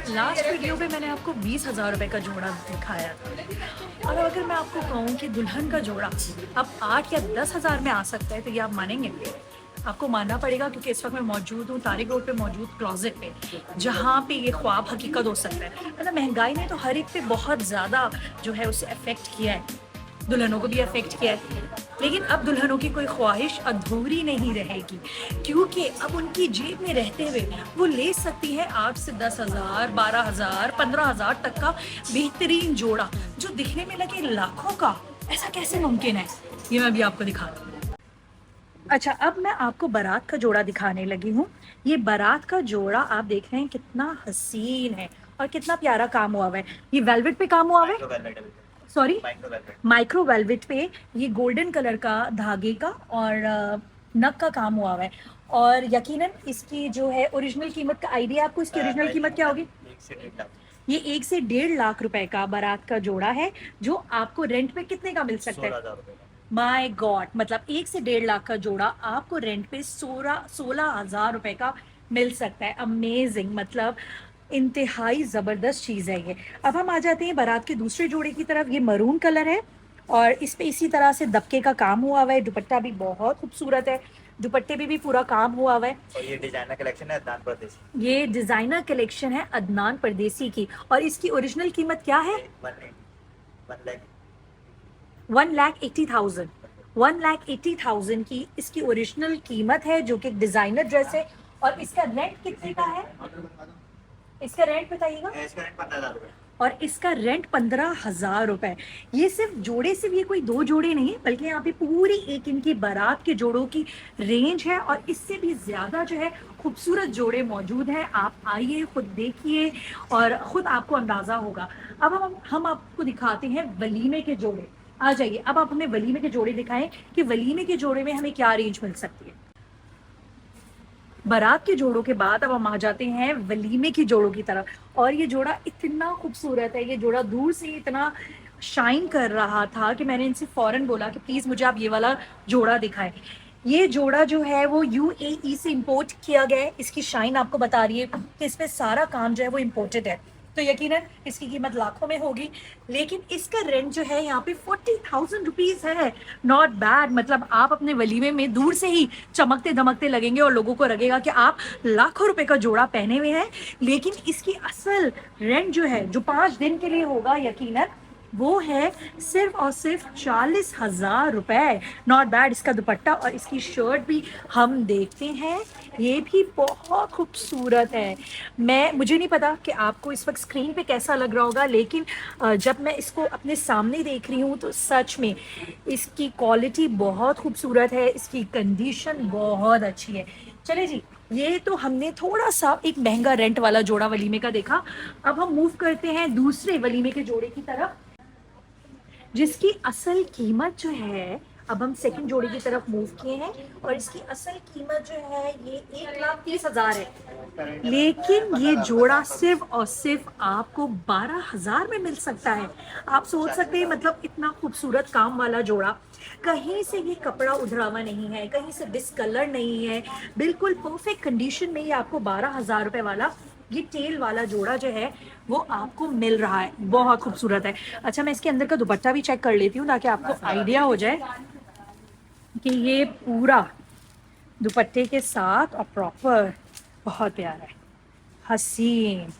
Last video में मैंने आपको 20,000 रुपये का जोड़ा दिखाया था, और अगर मैं आपको कहूँ कि दुल्हन का जोड़ा अब 8 या 10,000 में आ सकता है, तो ये आप मानेंगे? आपको मानना पड़ेगा, क्योंकि इस वक्त मैं मौजूद हूँ तारिक रोड पे मौजूद क्लॉजेट पे, जहाँ पे ये ख्वाब हकीकत हो सकता है। मतलब महंगाई ने तो हर एक पे बहुत ज़्यादा जो है उसे अफेक्ट किया है, दुल्हनों को भी अफेक्ट किया है, लेकिन अब दुल्हनों की कोई ख्वाहिश अधूरी नहीं रहेगी, क्योंकि अब उनकी जेब में रहते हुए वो ले सकती है 8 से 10,000, 12,000, 15,000 तक का बेहतरीन जोड़ा, जो दिखने में लगे लाखों का। ऐसा कैसे मुमकिन है? ये मैं भी आपको दिखा दूँ। अच्छा, अब मैं आपको बारात का जोड़ा दिखाने लगी हूँ। ये बारात का जोड़ा आप देख रहे हैं कितना हसीन है और कितना प्यारा काम हुआ हुआ है। ये वेलवेट पे काम हुआ हुआ है, सॉरी माइक्रो वेलवेट पे, ये गोल्डन कलर का धागे का और नग का काम हुआ हुआ है। और यकीनन इसकी जो है ओरिजिनल कीमत का आइडिया आपको, इसकी ओरिजिनल कीमत क्या होगी? ये 1 से 1.5 लाख रुपए का बारात का जोड़ा है, जो आपको रेंट पे कितने का मिल सकता है? माय गॉड, मतलब 1 से 1.5 लाख का जोड़ा आपको रेंट पे 16,000 रुपए का मिल सकता है। अमेजिंग, मतलब इंतहाई ज़बरदस्त चीज़ है ये। अब हम आ जाते हैं बारात के दूसरे जोड़े की तरफ। ये मरून कलर है और इस पे इसी तरह से दबके का काम हुआ हुआ है। दुपट्टा भी बहुत खूबसूरत है, दुपट्टे पे भी पूरा काम हुआ हुआ है। और ये डिजाइनर कलेक्शन है अदनान परदेसी। ये डिजाइनर कलेक्शन है अदनान परदेसी की, और इसकी ओरिजिनल कीमत क्या है? 1,80,000। 1,80,000 की इसकी ओरिजिनल कीमत है, जो कि डिजाइनर ड्रेस है। और इसका रेंट कितने का है? इसका रेंट बताइएगा। इसका रेंट 15,000 रुपए। और इसका रेंट 15,000 रुपए। ये सिर्फ जोड़े, सिर्फ ये कोई 2 जोड़े नहीं है, बल्कि यहाँ पे पूरी एक इनकी बारात के जोड़ों की रेंज है, और इससे भी ज्यादा जो है खूबसूरत जोड़े मौजूद हैं। आप आइए, खुद देखिए और खुद आपको अंदाजा होगा। अब हम आपको दिखाते हैं वलीमे के जोड़े। आ जाइए, अब आप हमें वलीमे के जोड़े दिखाएं कि वलीमे के जोड़े में हमें क्या रेंज मिल सकती है। बारात के जोड़ों के बाद अब हम आ जाते हैं वलीमे के जोड़ों की तरफ, और ये जोड़ा इतना खूबसूरत है। ये जोड़ा दूर से इतना शाइन कर रहा था कि मैंने इनसे फौरन बोला कि प्लीज़ मुझे आप ये वाला जोड़ा दिखाएं। ये जोड़ा जो है वो यूएई से इंपोर्ट किया गया है। इसकी शाइन आपको बता रही है कि इसमें सारा काम जो है वो इम्पोर्टेड है, तो यकीनन इसकी कीमत लाखों में होगी। लेकिन इसका रेंट जो है यहाँ पे 40,000 रुपीज है। नॉट बैड, मतलब आप अपने वलीमे में दूर से ही चमकते धमकते लगेंगे और लोगों को लगेगा कि आप लाखों रुपए का जोड़ा पहने हुए हैं। लेकिन इसकी असल रेंट जो है, जो 5 दिन के लिए होगा यकीनन, वो है सिर्फ और सिर्फ 40,000 रुपए। Not bad. इसका दुपट्टा और इसकी शर्ट भी हम देखते हैं, ये भी बहुत खूबसूरत है। मुझे नहीं पता कि आपको इस वक्त स्क्रीन पे कैसा लग रहा होगा, लेकिन जब मैं इसको अपने सामने देख रही हूँ तो सच में इसकी क्वालिटी बहुत खूबसूरत है, इसकी कंडीशन बहुत अच्छी है। चले जी, ये तो हमने थोड़ा सा एक महंगा रेंट वाला जोड़ा वलीमे का देखा। अब हम मूव करते हैं दूसरे वलीमे के जोड़े की तरफ, जिसकी असल कीमत जो है, अब हम सेकंड जोड़ी की तरफ मूव किए हैं, और इसकी असल कीमत जो है ये 1,30,000 है। लेकिन ये जोड़ा सिर्फ और सिर्फ आपको 12,000 में मिल सकता है। आप सोच सकते हैं, मतलब इतना खूबसूरत काम वाला जोड़ा, कहीं से ये कपड़ा उधरावा नहीं है, कहीं से डिसकलर नहीं है, बिल्कुल परफेक्ट कंडीशन में ये आपको 12,000 रुपए वाला ये टेल वाला जोड़ा जो है वो आपको मिल रहा है। बहुत खूबसूरत है। अच्छा, मैं इसके अंदर का दुपट्टा भी चेक कर लेती हूँ ताकि आपको आइडिया हो जाए कि ये पूरा दुपट्टे के साथ और प्रॉपर बहुत प्यारा है, हसीन।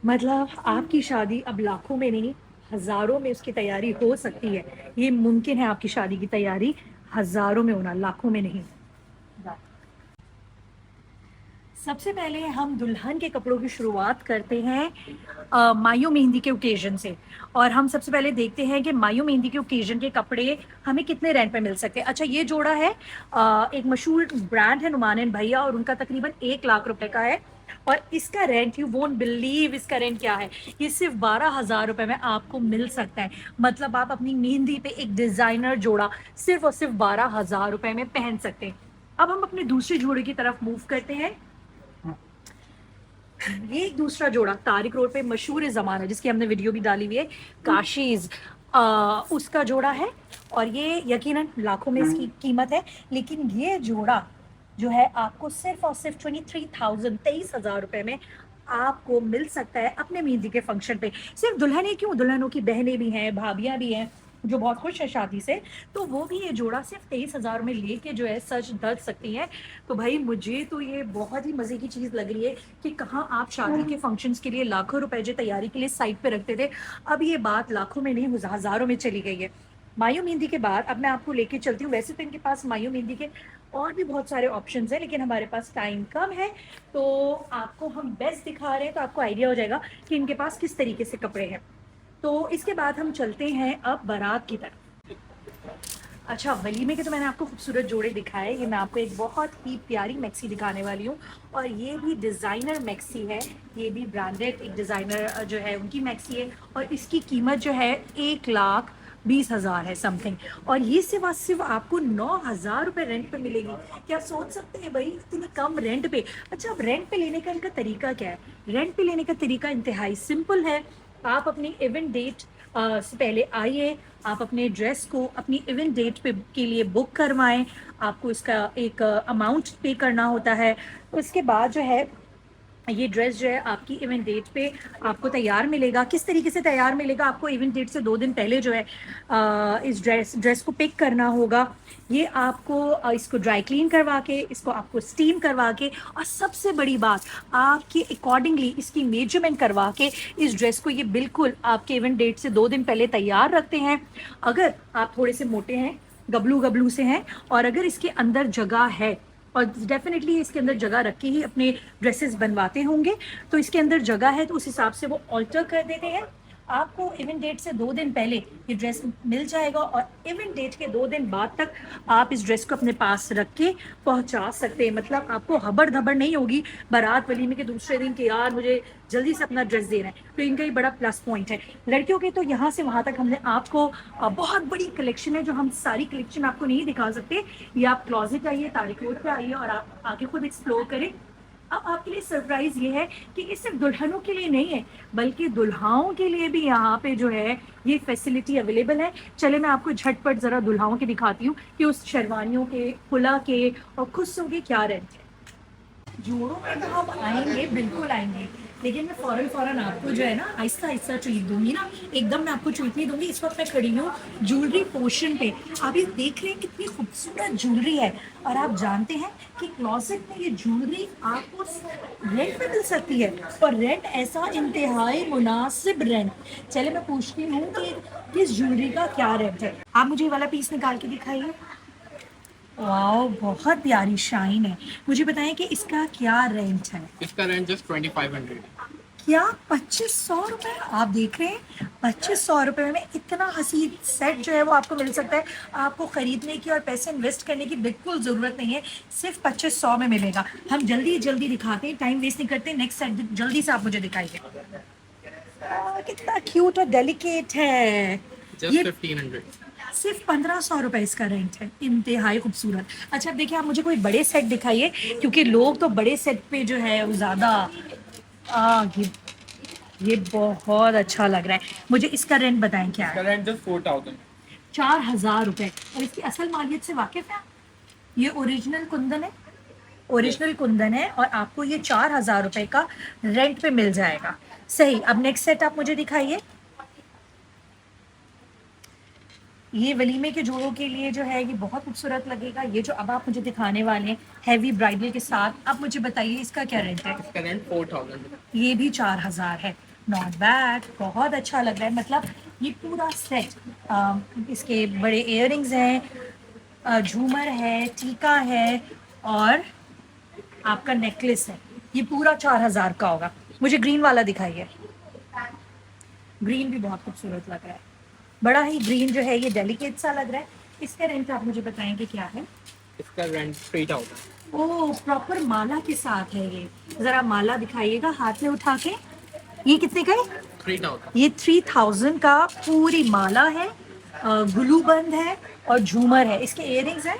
मतलब आपकी शादी अब लाखों में नहीं, हजारों में उसकी तैयारी हो सकती है। ये मुमकिन है आपकी शादी की तैयारी हजारों में होना, लाखों में नहीं। सबसे पहले हम दुल्हन के कपड़ों की शुरुआत करते हैं मायू मेहंदी के ओकेजन से, और हम सबसे पहले देखते हैं कि मायू मेहंदी के ओकेजन के कपड़े हमें कितने रेंट पे मिल सकते हैं। अच्छा, ये जोड़ा है एक मशहूर ब्रांड है नुमानन भैया, और उनका तकरीबन 1 लाख रुपए का है, और इसका रेंट, यू वोंट बिलीव इसका रेंट क्या है, ये सिर्फ 12,000 रुपए में आपको मिल सकता है। मतलब आप अपनी मेहंदी पे एक डिजाइनर जोड़ा सिर्फ और सिर्फ 12,000 रुपए में पहन सकते हैं। अब हम अपने दूसरे जोड़े की तरफ मूव करते हैं। ये एक दूसरा जोड़ा तारिक रोड पे मशहूर ज़माना, जिसकी हमने वीडियो भी डाली हुई है, काशीज उसका जोड़ा है, और ये यकीनन लाखों में इसकी कीमत है, लेकिन ये जोड़ा जो है आपको सिर्फ और सिर्फ 23,000 रुपए में आपको मिल सकता है अपने मेहंदी के फंक्शन पे। सिर्फ दुल्हन ही क्यों, दुल्हनों की बहनें भी हैं, भाभियां भी हैं जो बहुत खुश है शादी से, तो वो भी ये जोड़ा सिर्फ 23,000 में लेके जो है सच धज सकती हैं। तो भाई मुझे तो ये बहुत ही मजे की चीज लग रही है कि कहाँ आप शादी के फंक्शंस के लिए लाखों रुपए जो तैयारी के लिए साइड पे रखते थे, अब ये बात लाखों में नहीं हजारों में चली गई है। मायू मेहंदी के बाद अब मैं आपको लेके चलती हूँ। वैसे तो इनके पास मायू मेहंदी के और भी बहुत सारे ऑप्शंस हैं, लेकिन हमारे पास टाइम कम है, तो आपको हम बेस्ट दिखा रहे हैं तो आपको आइडिया हो जाएगा कि इनके पास किस तरीके से कपड़े हैं। तो इसके बाद हम चलते हैं अब बारात की तरफ। अच्छा, वलीमे के तो मैंने आपको खूबसूरत जोड़े दिखाए, ये मैं आपको एक बहुत ही प्यारी मैक्सी दिखाने वाली हूँ, और ये भी डिज़ाइनर मैक्सी है, ये भी ब्रांडेड एक डिज़ाइनर जो है उनकी मैक्सी है, और इसकी कीमत जो है 1,20,000 है समथिंग, और ये सिर्फ आपको 9,000 रुपये रेंट पे मिलेगी। क्या सोच सकते हैं भाई, इतनी कम रेंट पे। अच्छा, अब रेंट पे लेने का इनका तरीका क्या है? रेंट पे लेने का तरीका इंतहाई सिंपल है। आप अपनी इवेंट डेट से पहले आइए, आप अपने ड्रेस को अपनी इवेंट डेट पे के लिए बुक करवाएं, आपको इसका एक अमाउंट पे करना होता है। उसके बाद जो है ये ड्रेस जो है आपकी इवेंट डेट पे आपको तैयार मिलेगा। किस तरीके से तैयार मिलेगा? आपको इवेंट डेट से 2 दिन पहले जो है इस ड्रेस को पिक करना होगा। ये आपको इसको ड्राई क्लीन करवा के, इसको आपको स्टीम करवा के, और सबसे बड़ी बात आपके अकॉर्डिंगली इसकी मेजरमेंट करवा के इस ड्रेस को ये बिल्कुल आपके इवेंट डेट से 2 दिन पहले तैयार रखते हैं। अगर आप थोड़े से मोटे हैं, गबलू से हैं, और अगर इसके अंदर जगह है, और डेफिनेटली इसके अंदर जगह रख के ही अपने ड्रेसेस बनवाते होंगे, तो इसके अंदर जगह है तो उस हिसाब से वो ऑल्टर कर देते हैं। आपको इवेंट डेट से 2 दिन पहले ये ड्रेस मिल जाएगा, और इवेंट डेट के 2 दिन बाद तक आप इस ड्रेस को अपने पास रख के पहुंचा सकते हैं। मतलब आपको हबड़ धबड़ नहीं होगी बारात वलीमे के दूसरे दिन कि यार मुझे जल्दी से अपना ड्रेस देना है। तो इनका ही बड़ा प्लस पॉइंट है। लड़कियों के तो यहाँ से वहाँ तक हमने आपको बहुत बड़ी कलेक्शन है, जो हम सारी कलेक्शन आपको नहीं दिखा सकते। ये आप क्लॉजेट आइए, तारिक रोड पे आइए, और आप आके खुद एक्सप्लोर करें। अब आपके लिए सरप्राइज ये है कि ये सिर्फ दुल्हनों के लिए नहीं है, बल्कि दुल्हाओं के लिए भी यहाँ पे जो है ये फैसिलिटी अवेलेबल है। चले मैं आपको झटपट जरा दुल्हाओं के दिखाती हूँ कि उस शेरवानियों के, खुला के और खुशों के क्या रेंट है। जोड़ों में तो हम आएंगे, बिल्कुल आएंगे, लेकिन मैं फौरन आपको जो है ना आहिस्ता ट्रीट दूंगी ना, एकदम मैं आपको ट्रीट नहीं दूंगी। इस वक्त मैं खड़ी हूँ ज्वेलरी पोर्शन पे। आप ये देख रहे हैं कितनी खूबसूरत ज्वेलरी है, और आप जानते हैं कि क्लॉसेट में ये ज्वेलरी आपको रेंट पे मिल सकती है, और रेंट ऐसा इंतहाई मुनासिब रेंट। चले मैं पूछती हूँ कि इस ज्वेलरी का क्या रेंट है। आप मुझे ये वाला पीस निकाल के दिखाइए। वाओ, बहुत प्यारी शाइन है। मुझे बताएं कि इसका क्या रेंट है? इसका रेंट जस्ट 2500। क्या 2,500 रुपए? आप देख रहे हैं 2,500 रुपए में इतना हसीन सेट जो है वो आपको मिल सकता है। आपको खरीदने की और पैसे इन्वेस्ट करने की बिल्कुल ज़रूरत नहीं है, सिर्फ 2,500 में मिलेगा। हम जल्दी दिखाते हैं, टाइम वेस्ट नहीं करते। नेक्स्ट सेट जल्दी से आप मुझे दिखाइए। कितना क्यूट और डेलिकेट है। जस्ट 1500। सिर्फ 1,500 रुपए इसका रेंट है, इंतहाई खूबसूरत। अच्छा, अब देखिए आप मुझे कोई बड़े सेट दिखाइए, क्योंकि लोग तो बड़े सेट पे जो है वो ज़्यादा ये बहुत अच्छा लग रहा है। मुझे इसका रेंट बताएं क्या है? Rent just 4000। 4,000 रुपए। और इसकी असल मालियत से वाकिफ है? ये ओरिजिनल कुंदन है, ओरिजिनल कुंदन है, और आपको ये 4,000 रुपए का रेंट पे मिल जाएगा। सही। अब नेक्स्ट सेट आप मुझे दिखाइए। ये वलीमे के जोड़ों के लिए जो है ये बहुत खूबसूरत लगेगा। ये जो अब आप मुझे दिखाने वाले हैं हैवी ब्राइडल के साथ, अब मुझे बताइए इसका क्या रेंट है? इसका रेंट 4000। ये भी 4,000 है। नॉट बैड, बहुत अच्छा लग रहा है। मतलब ये पूरा सेट, इसके बड़े इयररिंग्स हैं, झूमर है, टीका है, और आपका नेकलेस है, ये पूरा 4,000 का होगा। मुझे ग्रीन वाला दिखाइए। ग्रीन भी बहुत खूबसूरत लग रहा है, बड़ा ही ग्रीन जो है ये डेलिकेट सा लग रहा है। इसका रेंट आप मुझे बताएंगे क्या है? इसका रेंट 3000। ओह, प्रॉपर माला के साथ है ये। जरा माला दिखाइएगा हाथ में उठा के। ये कितने का है? 3000। ये 3,000 का पूरी माला है, ग्लू बंद है और झूमर है। इसके इयररिंग्स हैं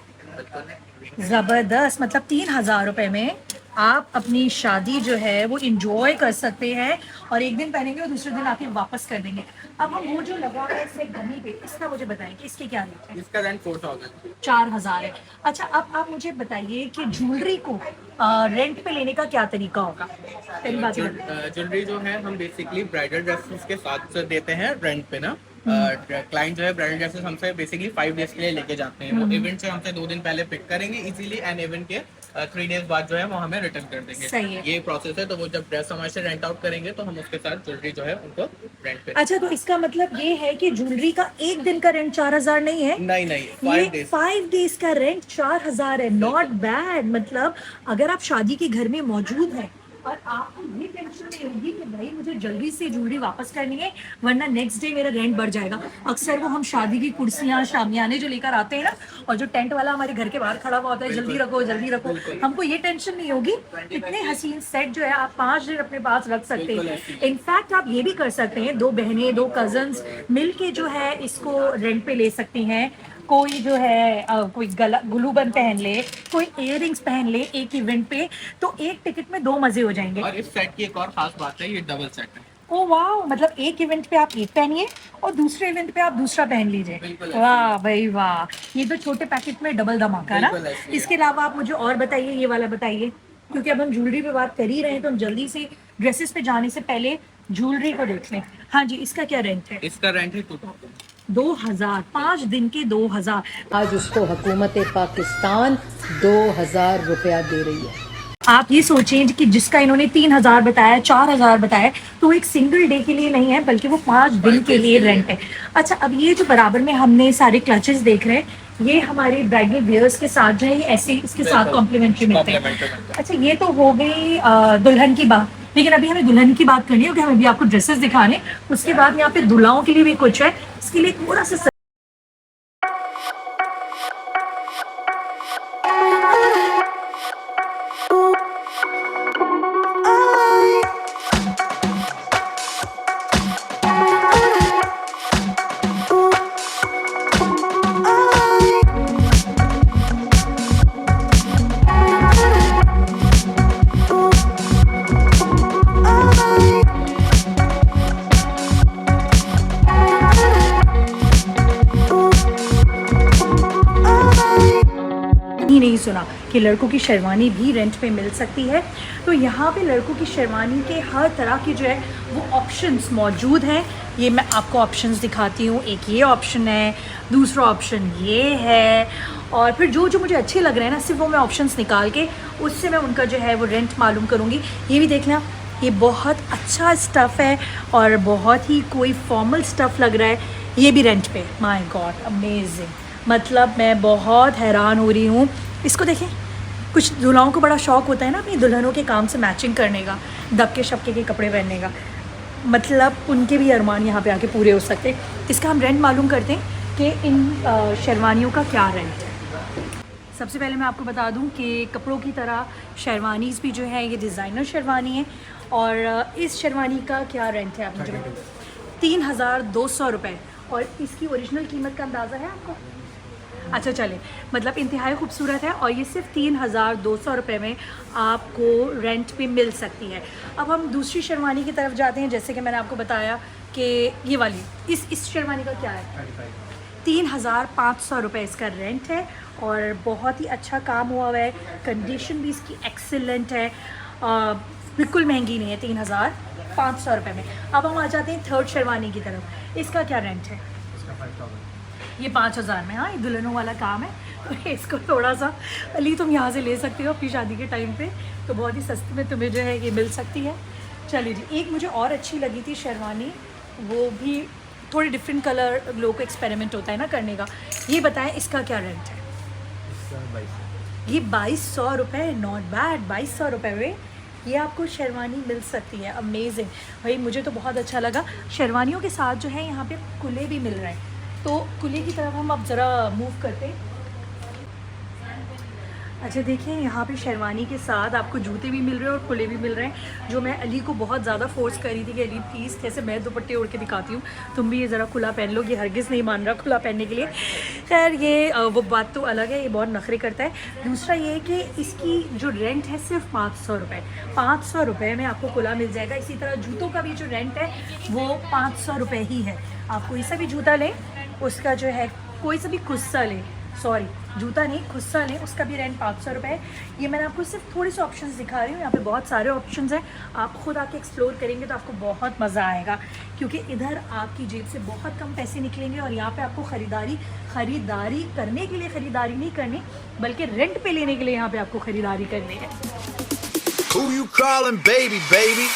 जबरदस्त। मतलब 3,000 रुपए में आप अपनी शादी जो है वो इंजॉय कर सकते हैं और एक दिन पहनेंगे और दूसरे दिन आके वापस कर देंगे। अब हम वो जो लगा है इसमें गमी पे, इसका मुझे बताएं कि इसके क्या रेट है? इसका रेंट 4000 4,000 है। अच्छा, अब आप मुझे बताइए कि ज्वेलरी को रेंट पे लेने का क्या तरीका होगा? पहली बात ये बताइए। ज्वेलरी जो है हम बेसिकली ब्राइडल ड्रेसेस के साथ देते हैं रेंट पे ना। क्लाइंट जो है ब्राइडल ड्रेसेस हमसे बेसिकली 5 डेज के लिए लेके जाते हैं। वो इवेंट से हमसे 2 दिन पहले पिक करेंगे इजीली एंड इवेंट के 3 डेज बाद जो है वो हमें रिटर्न कर देंगे। सही है। ये प्रोसेस है। तो वो जब ड्रेस हमारे से रेंट आउट करेंगे तो हम उसके साथ ज्वेलरी जो है उनको रेंट पे। अच्छा, तो इसका मतलब ये है कि ज्वेलरी का एक दिन का रेंट 4,000 नहीं है? नहीं नहीं, ये 5 डेज। 5 डेज का रेंट 4,000 है। Not bad. मतलब अगर आप शादी के घर में मौजूद हैं और आपको ये टेंशन नहीं होगी कि भाई मुझे जल्दी से ज्वेलरी वापस करनी है वरना नेक्स्ट डे मेरा रेंट बढ़ जाएगा। अक्सर वो हम शादी की कुर्सियां शामियाने जो लेकर आते हैं ना, और जो टेंट वाला हमारे घर के बाहर खड़ा हुआ होता है, जल्दी रखो जल्दी रखो, हमको ये टेंशन नहीं होगी। इतने हसीन सेट जो है आप 5 दिन अपने पास रख सकते हैं। इनफैक्ट आप ये भी कर सकते हैं, 2 बहनें 2 कजन्स मिल के जो है इसको रेंट पे ले सकती हैं। कोई जो है कोई गला गुलूबंद पहन ले, कोई इयररिंग्स पहन ले एक इवेंट पे, तो एक टिकट में 2 मजे हो जाएंगे। और इस सेट की एक और खास बात है, ये डबल सेट है। ओ वाह, मतलब एक इवेंट पे आप एक पहनिए और दूसरे इवेंट पे आप दूसरा पहन लीजिए। बिल्कुल। वाह भाई वाह, ये तो छोटे पैकेट में डबल धमाका ना। बिल्कुल ऐसे ही है। इसके अलावा आप मुझे और बताइए, ये वाला बताइए, क्योंकि अब हम ज्वेलरी पे बात कर ही रहे हैं तो हम जल्दी से ड्रेसेस पे जाने से पहले ज्वेलरी को देख लें। हाँ जी, इसका क्या रेंट है? इसका रेंट है 2000। 2,000, 5 दिन के 2,000। आज उसको हुकूमत पाकिस्तान 2,000 रुपया दे रही है। आप ये सोचें कि जिसका इन्होंने 3,000 बताया, 4,000 बताया, तो एक सिंगल डे के लिए नहीं है बल्कि वो 5 दिन के लिए रेंट है। अच्छा, अब ये जो बराबर में हमने सारे क्लचेस देख रहे हैं, ये हमारे ब्राइडल वेयर्स के साथ जो है ये ऐसे इसके साथ कॉम्प्लीमेंट्री मिलते हैं। अच्छा, ये तो हो गई दुल्हन की बात, लेकिन अभी हमें दुल्हन की बात करनी है क्योंकि हमें अभी आपको ड्रेसेस दिखाने, उसके बाद यहाँ पे दुल्हाओं के लिए भी कुछ है। इसके लिए थोड़ा सा ही नहीं सुना कि लड़कों की शेरवानी भी रेंट पे मिल सकती है। तो यहाँ पे लड़कों की शेरवानी के हर तरह की जो है वो ऑप्शंस मौजूद हैं। ये मैं आपको ऑप्शंस दिखाती हूँ। एक ये ऑप्शन है, दूसरा ऑप्शन ये है, और फिर जो जो मुझे अच्छे लग रहे हैं ना, सिर्फ वो मैं ऑप्शंस निकाल के उससे मैं उनका जो है वो रेंट मालूम करूँगी। ये भी देख लें, ये बहुत अच्छा स्टफ़ है और बहुत ही कोई फॉर्मल स्टफ़ लग रहा है। ये भी रेंट पे। My God, amazing. मतलब मैं बहुत हैरान हो रही हूँ। इसको देखें, कुछ दुल्हाओं को बड़ा शौक़ होता है ना अपनी दुल्हनों के काम से मैचिंग करने का, दबके शबके के कपड़े पहनने का। मतलब उनके भी अरमान यहाँ पे आके पूरे हो सकते हैं। इसका हम रेंट मालूम करते हैं कि इन शेरवानियों का क्या रेंट है। सबसे पहले मैं आपको बता दूं कि कपड़ों की तरह शेरवानीज़ भी जो है ये डिज़ाइनर शेरवानी है। और इस शेरवानी का क्या रेंट है आप मुझे बताइए? 3,200 रुपये। और इसकी ओरिजिनल कीमत का अंदाज़ा है आपको? अच्छा चले, मतलब इंतहाई खूबसूरत है और ये सिर्फ 3,200 रुपये में आपको रेंट पे मिल सकती है। अब हम दूसरी शेरवानी की तरफ जाते हैं। जैसे कि मैंने आपको बताया कि ये वाली इस शेरवानी का क्या है? 3,500 रुपये इसका रेंट है और बहुत ही अच्छा काम हुआ हुआ है। कंडीशन भी इसकी एक्सीलेंट है, बिल्कुल महंगी नहीं है 3,500 रुपये में। अब हम आ जाते हैं थर्ड शेरवानी की तरफ। इसका क्या रेंट है? ये 5,000 में। हाँ, ये दुल्हनों वाला काम है, तो इसको थोड़ा सा अली तुम यहाँ से ले सकते हो अपनी शादी के टाइम पे, तो बहुत ही सस्ते में तुम्हें जो है ये मिल सकती है। चलिए जी, एक मुझे और अच्छी लगी थी शेरवानी, वो भी थोड़ी डिफरेंट कलर, लोगों को एक्सपेरिमेंट होता है ना करने का। ये बताएं इसका क्या रेंट है? ये 2,200 रुपये। नॉट बैड, 2,200 रुपये में ये आपको शेरवानी मिल सकती है। अमेजिंग भाई, मुझे तो बहुत अच्छा लगा। शेरवानियों के साथ जो है यहाँ पे कुले भी मिल रहे हैं, तो कुले की तरफ हम अब ज़रा मूव करते हैं। अच्छा देखिए, यहाँ पे शेरवानी के साथ आपको जूते भी मिल रहे हैं और खुले भी मिल रहे हैं, जो मैं अली को बहुत ज़्यादा फोर्स कर रही थी कि अली प्लीज़, जैसे मैं दुपट्टे ओढ़ के दिखाती हूँ तुम भी ये ज़रा खुला पहन लो, ये हरगिज़ नहीं मान रहा खुला पहनने के लिए। खैर ये वो बात तो अलग है, ये बहुत नखरे करता है। दूसरा ये है कि इसकी जो रेंट है सिर्फ 500 रुपये, 500 रुपये में आपको खुला मिल जाएगा। इसी तरह जूतों का भी जो रेंट है वो 500 रुपये ही है। आप कोई सा भी जूता लें, उसका जो है कोई सा भी खुस्सा लें, सॉरी जूता नहीं खुस्सा लें, उसका भी रेंट 500 रुपये है। ये मैंने आपको सिर्फ थोड़े से ऑप्शंस दिखा रही हूँ, यहाँ पे बहुत सारे ऑप्शंस हैं। आप खुद आके एक्सप्लोर करेंगे तो आपको बहुत मज़ा आएगा, क्योंकि इधर आपकी जेब से बहुत कम पैसे निकलेंगे और यहाँ पे आपको ख़रीदारी करने के लिए ख़रीदारी नहीं करनी, बल्कि रेंट पे लेने के लिए यहाँ पे आपको ख़रीदारी करनी है। Who you calling baby, baby?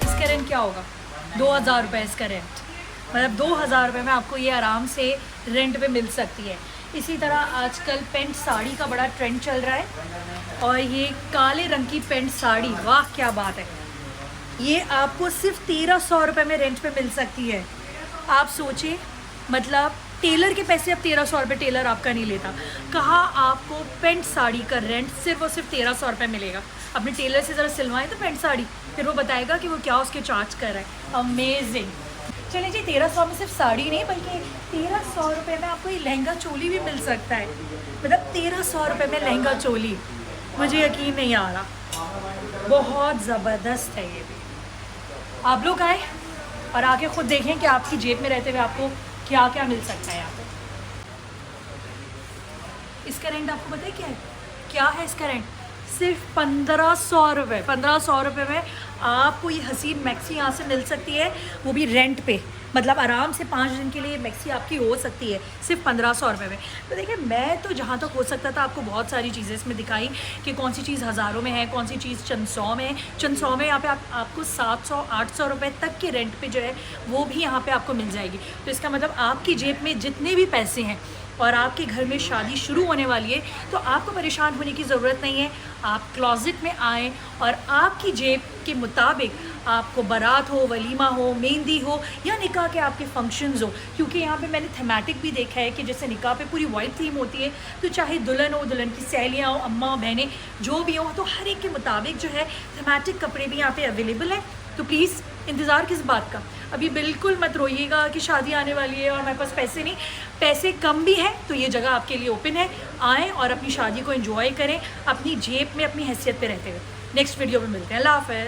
इसका रेंट क्या होगा? 2000 रुपये इसका रेंट, मतलब 2000 रुपये में आपको ये आराम से रेंट पे मिल सकती है। इसी तरह आजकल पेंट साड़ी का बड़ा ट्रेंड चल रहा है और ये काले रंग की पेंट साड़ी, वाह क्या बात है, ये आपको सिर्फ 1300 रुपये में रेंट पे मिल सकती है। आप सोचिए, मतलब टेलर के पैसे अब 1300 रुपये टेलर आपका नहीं लेता, कहाँ आपको पेंट साड़ी का रेंट सिर्फ और सिर्फ 1300 रुपये मिलेगा। अपने टेलर से ज़रा सिलवाएं तो पेंट साड़ी, फिर वो बताएगा कि वो क्या उसके चार्ज कर रहा है। अमेजिंग। चलिए जी, 1300 में सिर्फ साड़ी नहीं बल्कि 1300 रुपये में आपको ये लहंगा चोली भी मिल सकता है। मतलब 1300 रुपये में लहंगा चोली, मुझे यकीन नहीं आ रहा, बहुत ज़बरदस्त है ये भी। आप लोग आए और आके ख़ुद देखें कि आपकी जेब में रहते हुए आपको क्या क्या मिल सकता है यहाँ पे। इसका रेंट आपको पता है क्या है? क्या है इसका रेंट? सिर्फ 1500 रुपये। 1500 रुपये में आपको ये हसीन मैक्सी यहाँ से मिल सकती है, वो भी रेंट पे। मतलब आराम से 5 दिन के लिए मैक्सी आपकी हो सकती है सिर्फ 1500 रुपये में। तो देखिए, मैं तो जहाँ तक हो सकता था आपको बहुत सारी चीज़ें इसमें दिखाई कि कौन सी चीज़ हज़ारों में है, कौन सी चीज़ चंद सौ में है। चंद सौ में यहाँ पे आपको 700-800 रुपये तक के रेंट पे जो है वो भी यहाँ पे आपको मिल जाएगी। तो इसका मतलब आपकी जेब में जितने भी पैसे हैं और आपके घर में शादी शुरू होने वाली है, तो आपको परेशान होने की ज़रूरत नहीं है। आप क्लोज़ेट में आएँ और आपकी जेब के मुताबिक आपको बारात हो, वलीमा हो, मेहंदी हो या निकाह के आपके फंक्शंस हो, क्योंकि यहाँ पे मैंने थीमेटिक भी देखा है कि जैसे निकाह पे पूरी वाइट थीम होती है, तो चाहे दुल्हन हो, दुल्हन की सहेलियाँ हो, अम्मा बहनें जो भी हो, तो हर एक के मुताबिक जो है थीमेटिक कपड़े भी यहाँ पे अवेलेबल हैं। तो प्लीज़ इंतज़ार किस बात का? अभी बिल्कुल मत रोइएगा कि शादी आने वाली है और मेरे पास पैसे नहीं। पैसे कम भी हैं तो ये जगह आपके लिए ओपन है, आएँ और अपनी शादी को एंजॉय करें अपनी जेब में अपनी हैसियत पे रहते हुए। नेक्स्ट वीडियो में मिलते हैं। अल्लाह हाफ़िज़।